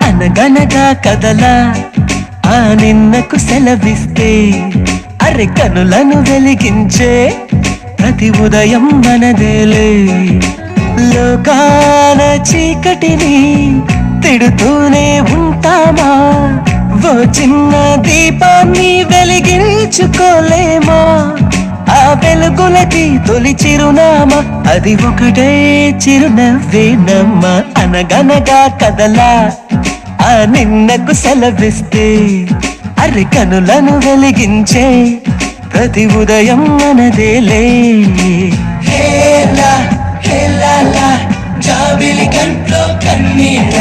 అనగనగా కదలా ఆ నిన్నకు సెలవిస్తే అరె కనులను వెలిగించే ప్రతి ఉదయం మనదేలే లోకాన చీకటిని తిడుతూనే ఉంటామా ఓ చిన్న దీపాన్ని వెలిగించుకోలేమా ఆ వెలుగులకి తొలి చిరునామా అది ఒకటే చిరునవ్వేనమ్మా అనగనగా కదలా ఆ నిన్నకు సెలవిస్తే అరె కనులను వెలిగించే ప్రతి ఉదయం మనదేలే హేలా హేలా జాబిలి కంట్లో కన్నీళ్ళ